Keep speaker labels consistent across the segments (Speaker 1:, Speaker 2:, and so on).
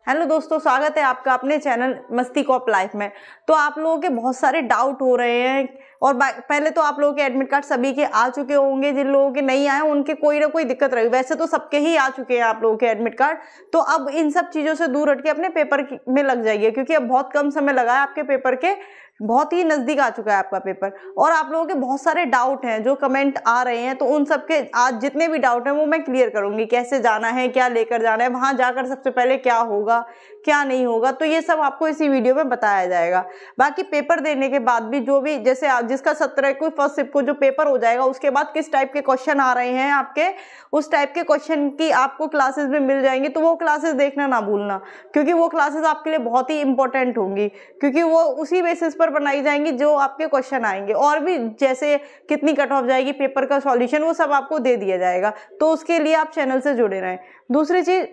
Speaker 1: Hello दोस्तों, स्वागत है आपका अपने चैनल मस्ती कॉप लाइफ में। तो आप लोगों के बहुत सारे डाउट हो रहे हैं और पहले तो आप लोगों के एडमिट कार्ड सभी के आ चुके होंगे। जिन लोगों के नहीं आए उनके कोई ना कोई दिक्कत रही, वैसे तो सबके ही आ चुके हैं आप लोगों के एडमिट कार्ड। तो अब इन सब चीज़ों से दूर हट के अपने पेपर में लग जाइए, क्योंकि अब बहुत कम समय लगा है आपके पेपर के, बहुत ही नज़दीक आ चुका है आपका पेपर। और आप लोगों के बहुत सारे डाउट हैं जो कमेंट आ रहे हैं, तो उन सब के आज जितने भी डाउट हैं वो मैं क्लियर करूंगी। कैसे जाना है, क्या लेकर जाना है, वहां जाकर सबसे पहले क्या होगा क्या नहीं होगा, तो ये सब आपको इसी वीडियो में बताया जाएगा। बाकी पेपर देने के बाद भी जो भी जैसे जिसका 17 को फर्स्ट शिफ्ट को जो पेपर हो जाएगा, उसके बाद किस टाइप के क्वेश्चन आ रहे हैं आपके, उस टाइप के क्वेश्चन की आपको क्लासेस में मिल जाएंगी। तो वो क्लासेस देखना ना भूलना, क्योंकि वो क्लासेस आपके लिए बहुत ही इंपॉर्टेंट होंगी, क्योंकि वो उसी बेसिस पर बनाई जाएंगी जो आपके क्वेश्चन आएंगे। और भी जैसे कितनी कट ऑफ जाएगी, पेपर का सॉल्यूशन, वो सब आपको दे दिया जाएगा। तो उसके लिए आप चैनल से जुड़े रहें। दूसरी चीज,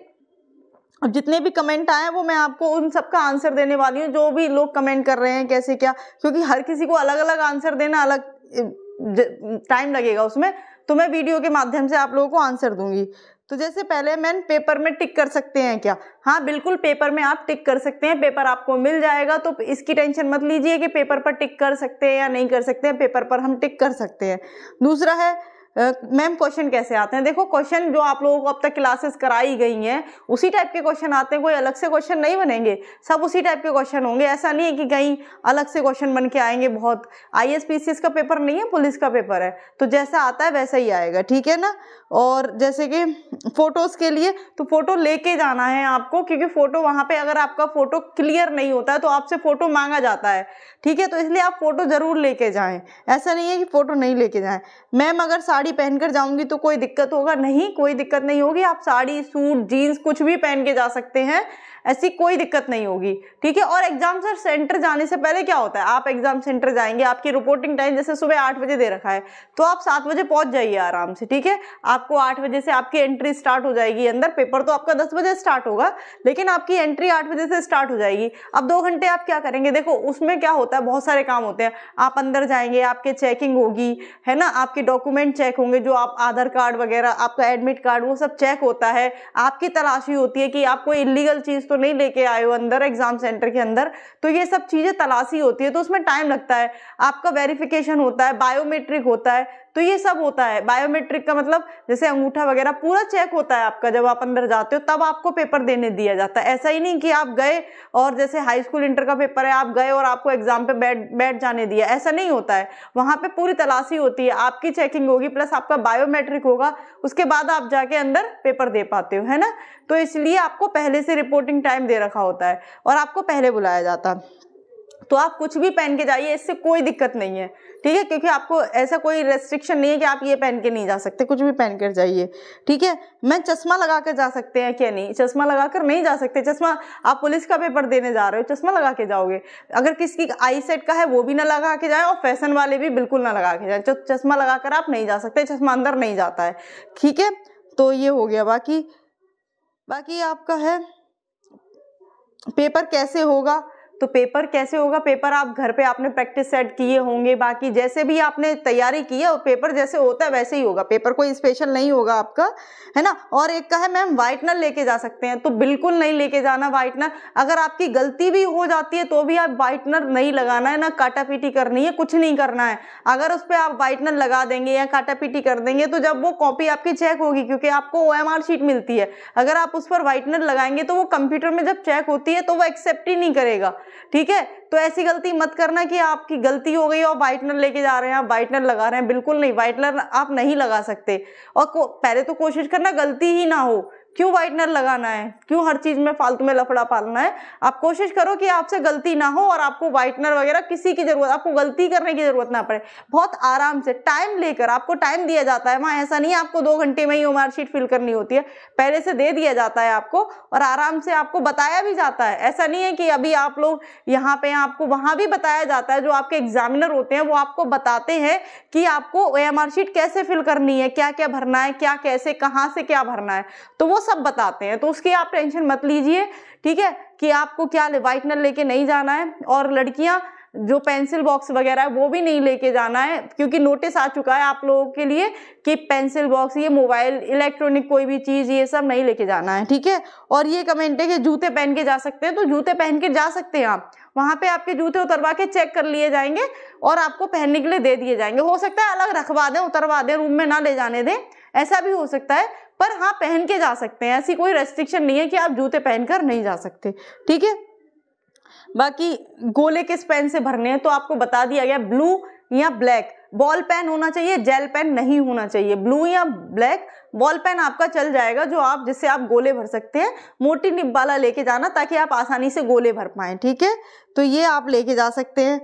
Speaker 1: अब जितने भी कमेंट आए वो मैं आपको उन सब का आंसर देने वाली हूँ। जो भी लोग कमेंट कर रहे हैं कैसे क्या, क्योंकि हर किसी को अलग अलग आंसर देना अलग टाइम लगेगा उसमें, तो मैं वीडियो के माध्यम से आप लोगों को आंसर दूंगी। तो जैसे पहले मैन पेपर में टिक कर सकते हैं क्या? हाँ बिल्कुल, पेपर में आप टिक कर सकते हैं, पेपर आपको मिल जाएगा। तो इसकी टेंशन मत लीजिए कि पेपर पर टिक कर सकते हैं या नहीं कर सकते हैं, पेपर पर हम टिक कर सकते हैं। दूसरा है मैम क्वेश्चन कैसे आते हैं। देखो, क्वेश्चन जो आप लोगों को अब तक क्लासेस कराई गई हैं उसी टाइप के क्वेश्चन आते हैं, कोई अलग से क्वेश्चन नहीं बनेंगे, सब उसी टाइप के क्वेश्चन होंगे। ऐसा नहीं है कि कहीं अलग से क्वेश्चन बन के आएंगे। बहुत IAS PCS का पेपर नहीं है, पुलिस का पेपर है, तो जैसा आता है वैसा ही आएगा, ठीक है ना। और जैसे कि फोटोज के लिए, तो फोटो लेके जाना है आपको, क्योंकि फोटो वहां पे अगर आपका फोटो क्लियर नहीं होता है तो आपसे फोटो मांगा जाता है, ठीक है। तो इसलिए आप फोटो जरूर लेके जाएं, ऐसा नहीं है कि फोटो नहीं लेके जाएं। मैम अगर साड़ी पहनकर जाऊंगी तो कोई दिक्कत होगा? नहीं, कोई दिक्कत नहीं होगी। आप साड़ी, सूट, जीन्स कुछ भी पहन के जा सकते हैं, ऐसी कोई दिक्कत नहीं होगी, ठीक है। और एग्जाम सेंटर जाने से पहले क्या होता है, आप एग्जाम सेंटर जाएंगे, आपकी रिपोर्टिंग टाइम जैसे सुबह 8 बजे दे रखा है, तो आप 7 बजे पहुंच जाइए आराम से, ठीक है। आपको 8 बजे से आपकी एंट्री स्टार्ट हो जाएगी अंदर। पेपर तो आपका 10 बजे स्टार्ट होगा, लेकिन आपकी एंट्री 8 बजे से स्टार्ट हो जाएगी। अब 2 घंटे आप क्या करेंगे? देखो उसमें क्या होता है, बहुत सारे काम होते हैं। आप अंदर जाएंगे, आपके चेकिंग होगी, है ना, आपके डॉक्यूमेंट चेक होंगे, जो आप आधार कार्ड वगैरह, आपका एडमिट कार्ड, वो सब चेक होता है। आपकी तलाशी होती है कि आप कोई इलीगल चीज तो नहीं लेके आए हो अंदर एग्जाम सेंटर के अंदर, तो ये सब चीजें तलाशी होती है, तो उसमें टाइम लगता है। आपका वेरिफिकेशन होता है, बायोमेट्रिक होता है, तो ये सब होता है। बायोमेट्रिक का मतलब जैसे अंगूठा वगैरह पूरा चेक होता है आपका। जब आप अंदर जाते हो तब आपको पेपर देने दिया जाता है। ऐसा ही नहीं कि आप गए और जैसे हाई स्कूल इंटर का पेपर है, आप गए और आपको एग्जाम पे बैठ जाने दिया, ऐसा नहीं होता है। वहां पे पूरी तलाशी होती है, आपकी चेकिंग होगी, प्लस आपका बायोमेट्रिक होगा, उसके बाद आप जाके अंदर पेपर दे पाते हो, है ना। तो इसलिए आपको पहले से रिपोर्टिंग टाइम दे रखा होता है और आपको पहले बुलाया जाता है। तो आप कुछ भी पहन के जाइए, इससे कोई दिक्कत नहीं है, ठीक है, क्योंकि आपको ऐसा कोई रेस्ट्रिक्शन नहीं है कि आप ये पहन के नहीं जा सकते, कुछ भी पहन कर जाइए, ठीक है। मैं चश्मा लगा कर जा सकते हैं क्या? नहीं, चश्मा लगाकर नहीं जा सकते। चश्मा, आप पुलिस का पेपर देने जा रहे हो, चश्मा लगा के जाओगे? अगर किसी की आई सेट का है वो भी ना लगा के जाए, और फैशन वाले भी बिल्कुल ना लगा के जाए। तो चश्मा लगाकर आप नहीं जा सकते, चश्मा अंदर नहीं जाता है, ठीक है। तो ये हो गया। बाकी आपका है पेपर कैसे होगा। तो पेपर कैसे होगा, पेपर आप घर पे आपने प्रैक्टिस सेट किए होंगे, बाकी जैसे भी आपने तैयारी की है, और पेपर जैसे होता है वैसे ही होगा, पेपर कोई स्पेशल नहीं होगा आपका, है ना। और एक का है मैम व्हाइटनर लेके जा सकते हैं, तो बिल्कुल नहीं लेके जाना व्हाइटनर। अगर आपकी गलती भी हो जाती है तो भी आप व्हाइटनर नहीं लगाना है, ना काटापीटी करनी है, कुछ नहीं करना है। अगर उस पर आप व्हाइटनर लगा देंगे या काटापीटी कर देंगे तो जब वो कॉपी आपकी चेक होगी, क्योंकि आपको OMR शीट मिलती है, अगर आप उस पर व्हाइटनर लगाएंगे तो वो कंप्यूटर में जब चेक होती है तो वो एक्सेप्ट ही नहीं करेगा, ठीक है। तो ऐसी गलती मत करना कि आपकी गलती हो गई और व्हाइटनर लेके जा रहे हैं, आप व्हाइटनर लगा रहे हैं, बिल्कुल नहीं, व्हाइटनर आप नहीं लगा सकते। और पहले तो कोशिश करना गलती ही ना हो। क्यों व्हाइटनर लगाना है, क्यों हर चीज में फालतू में लफड़ा पालना है। आप कोशिश करो कि आपसे गलती ना हो और आपको व्हाइटनर वगैरह किसी की जरूरत, आपको गलती करने की जरूरत ना पड़े। बहुत आराम से टाइम लेकर, आपको टाइम दिया जाता है वहां, ऐसा नहीं है आपको 2 घंटे में ही OMR शीट फिल करनी होती है, पहले से दे दिया जाता है आपको, और आराम से आपको बताया भी जाता है। ऐसा नहीं है कि अभी आप लोग यहाँ पे, आपको वहां भी बताया जाता है। जो आपके एग्जामिनर होते हैं वो आपको बताते हैं कि आपको OMR शीट कैसे फिल करनी है, क्या क्या भरना है, क्या कैसे, कहाँ से क्या भरना है, तो वो सब बताते हैं। तो उसकी आप टेंशन मत लीजिए, ठीक है, कि आपको क्या व्हाइटनर लेके नहीं जाना है। और लड़कियां जो पेंसिल बॉक्स वगैरह है वो भी नहीं लेके जाना है, क्योंकि नोटिस आ चुका है आप लोगों के लिए कि पेंसिल बॉक्स, ये मोबाइल, इलेक्ट्रॉनिक कोई भी चीज़, ये सब नहीं लेके जाना है, ठीक है। और ये कमेंट है कि जूते पहन के जा सकते हैं, तो जूते पहन के जा सकते हैं आप, वहाँ पे आपके जूते उतरवा के चेक कर लिए जाएंगे और आपको पहनने के लिए दे दिए जाएंगे। हो सकता है अलग रखवा दें, उतरवा दें, रूम में ना ले जाने दें, ऐसा भी हो सकता है, पर हाँ पहन के जा सकते हैं। ऐसी कोई रेस्ट्रिक्शन नहीं है कि आप जूते पहनकर नहीं जा सकते, ठीक है। बाकी गोले किस पेन से भरने हैं तो आपको बता दिया गया, ब्लू या ब्लैक। बॉल पेन होना चाहिए, जेल पेन नहीं होना चाहिए। ब्लू या ब्लैक बॉल पेन आपका चल जाएगा, जो आप जिससे आप गोले भर सकते हैं। मोटी निब वाला लेके जाना ताकि आप आसानी से गोले भर पाएं, ठीक है। तो ये आप लेके जा सकते हैं।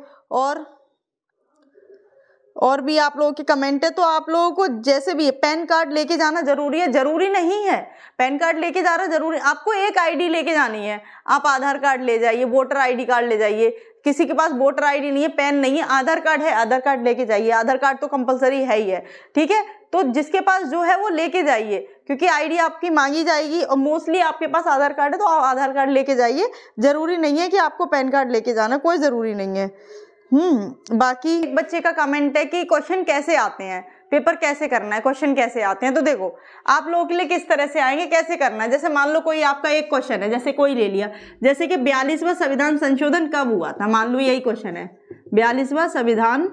Speaker 1: और भी आप लोगों के कमेंट है, तो आप लोगों को जैसे भी पैन कार्ड लेके जाना जरूरी है, जरूरी नहीं है पैन कार्ड लेके जाना जरूरी, आपको एक आईडी लेके जानी है। आप आधार कार्ड ले जाइए, वोटर आईडी कार्ड ले जाइए। किसी के पास वोटर आईडी नहीं है, पैन नहीं है, आधार कार्ड है, आधार कार्ड लेके जाइए। आधार कार्ड तो कंपलसरी है ही है, ठीक है। तो जिसके पास जो है वो लेके जाइए, क्योंकि आईडी आपकी मांगी जाएगी और मोस्टली आपके पास आधार कार्ड है तो आप आधार कार्ड लेके जाइए। जरूरी नहीं है कि आपको पैन कार्ड लेके जाना, कोई जरूरी नहीं है। बाकी एक बच्चे का कमेंट है कि क्वेश्चन कैसे आते हैं, पेपर कैसे करना है, क्वेश्चन कैसे आते हैं। तो देखो आप लोगों के लिए किस तरह से आएंगे, कैसे करना है। जैसे मान लो कोई आपका एक क्वेश्चन है, जैसे कोई ले लिया, जैसे कि 42वां संविधान संशोधन कब हुआ था, मान लो यही क्वेश्चन है, 42वां संविधान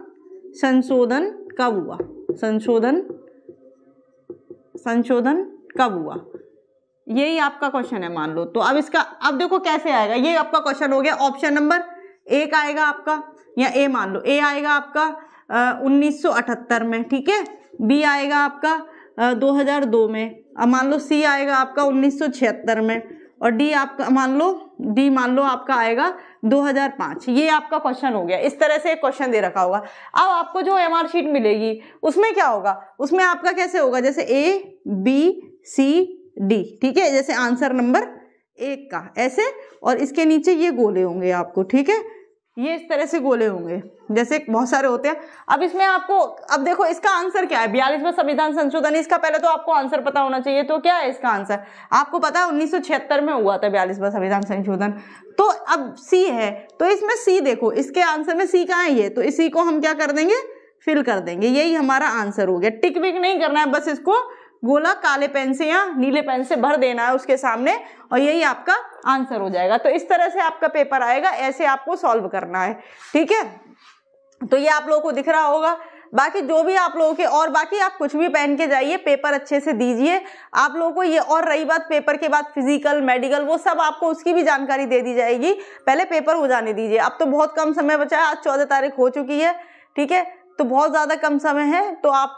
Speaker 1: संशोधन कब हुआ, संशोधन कब हुआ, यही आपका क्वेश्चन है मान लो। तो अब इसका अब देखो कैसे आएगा, ये आपका क्वेश्चन हो गया। ऑप्शन नंबर एक आएगा आपका, या ए मान लो, ए आएगा आपका 1978 में, ठीक है। बी आएगा आपका 2002 में, अब मान लो सी आएगा आपका 1976 में, और डी आपका मान लो आपका आएगा 2005। ये आपका क्वेश्चन हो गया। इस तरह से एक क्वेश्चन दे रखा होगा। अब आपको जो एमआर शीट मिलेगी उसमें क्या होगा, उसमें आपका कैसे होगा, जैसे ए बी सी डी, ठीक है। जैसे आंसर नंबर 1 का ऐसे, और इसके नीचे ये गोले होंगे आपको, ठीक है। ये इस तरह से गोले होंगे, जैसे बहुत सारे होते हैं। अब इसमें आपको, अब देखो इसका आंसर क्या है, 42वां संविधान संशोधन, इसका पहले तो आपको आंसर पता होना चाहिए। तो क्या है इसका आंसर, आपको पता है 1976 में हुआ था 42वां संविधान संशोधन। तो अब सी है, तो इसमें सी देखो, इसके आंसर में सी कहाँ है, ये तो इसी को हम क्या कर देंगे, फिल कर देंगे। यही हमारा आंसर हो गया। टिक विक नहीं करना है, बस इसको गोला काले पेन से या नीले पेन से भर देना है उसके सामने, और यही आपका आंसर हो जाएगा। तो इस तरह से आपका पेपर आएगा, ऐसे आपको सॉल्व करना है, ठीक है। तो ये आप लोगों को दिख रहा होगा। बाकी जो भी आप लोगों के, और बाकी आप कुछ भी पहन के जाइए, पेपर अच्छे से दीजिए आप लोगों को। ये और रही बात पेपर के बाद फिजिकल मेडिकल, वो सब आपको उसकी भी जानकारी दे दी जाएगी। पहले पेपर हो जाने दीजिए। अब तो बहुत कम समय बचा है, आज 14 तारीख हो चुकी है, ठीक है। तो बहुत ज़्यादा कम समय है, तो आप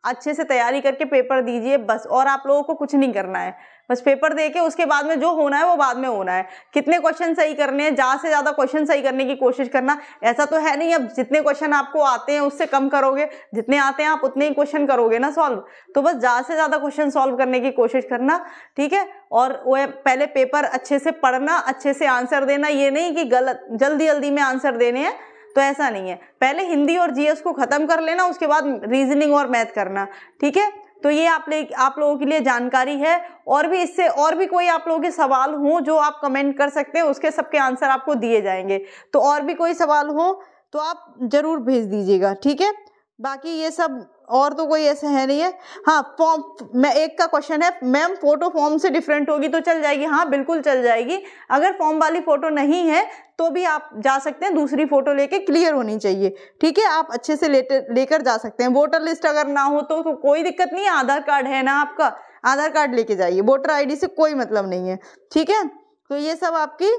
Speaker 1: अच्छे से तैयारी करके पेपर दीजिए बस। और आप लोगों को कुछ नहीं करना है, बस पेपर देके उसके बाद में जो होना है वो बाद में होना है। कितने क्वेश्चन सही करने हैं, ज़्यादा से ज़्यादा क्वेश्चन सही करने की कोशिश करना। ऐसा तो है नहीं अब जितने क्वेश्चन आपको आते हैं उससे कम करोगे, जितने आते हैं आप उतने ही क्वेश्चन करोगे ना सॉल्व। तो बस ज़्यादा से ज़्यादा क्वेश्चन सॉल्व करने की कोशिश करना, ठीक है। और वो पहले पेपर अच्छे से पढ़ना, अच्छे से आंसर देना। ये नहीं कि गलत जल्दी जल्दी में आंसर देने हैं, तो ऐसा नहीं है। पहले हिंदी और जीएस को खत्म कर लेना, उसके बाद रीजनिंग और मैथ करना, ठीक है। तो ये आप लोगों के लिए जानकारी है। और भी इससे और भी कोई आप लोगों के सवाल हो जो आप कमेंट कर सकते हैं, उसके सबके आंसर आपको दिए जाएंगे। तो और भी कोई सवाल हो तो आप जरूर भेज दीजिएगा, ठीक है। बाकी ये सब और तो कोई ऐसा है नहीं है। हाँ, फॉर्म में एक का क्वेश्चन है, मैम फोटो फॉर्म से डिफरेंट होगी तो चल जाएगी। हाँ बिल्कुल चल जाएगी। अगर फॉर्म वाली फोटो नहीं है तो भी आप जा सकते हैं, दूसरी फोटो लेके, क्लियर होनी चाहिए, ठीक है। आप अच्छे से लेकर जा सकते हैं। वोटर लिस्ट अगर ना हो तो कोई दिक्कत नहीं है, आधार कार्ड है ना आपका, आधार कार्ड लेके जाइए। वोटर आईडी से कोई मतलब नहीं है, ठीक है। तो ये सब आपकी,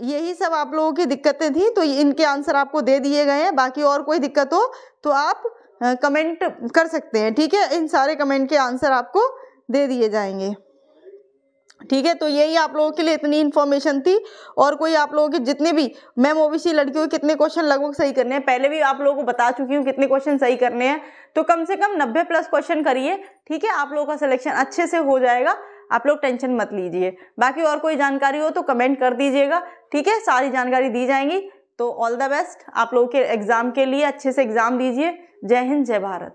Speaker 1: यही सब आप लोगों की दिक्कतें थी, तो इनके आंसर आपको दे दिए गए हैं। बाकी और कोई दिक्कत हो तो आप कमेंट कर सकते हैं, ठीक है। इन सारे कमेंट के आंसर आपको दे दिए जाएंगे, ठीक है। तो यही आप लोगों के लिए इतनी इन्फॉर्मेशन थी। और कोई आप लोगों के जितने भी, मैम ओबीसी लड़कियों के कितने क्वेश्चन लगभग सही करने हैं, पहले भी आप लोगों को बता चुकी हूँ कितने क्वेश्चन सही करने हैं। तो कम से कम 90+ क्वेश्चन करिए, ठीक है। आप लोगों का सिलेक्शन अच्छे से हो जाएगा, आप लोग टेंशन मत लीजिए। बाकी और कोई जानकारी हो तो कमेंट कर दीजिएगा, ठीक है। सारी जानकारी दी जाएंगी। तो ऑल द बेस्ट आप लोगों के एग्जाम के लिए, अच्छे से एग्जाम दीजिए। जय हिंद, जय भारत।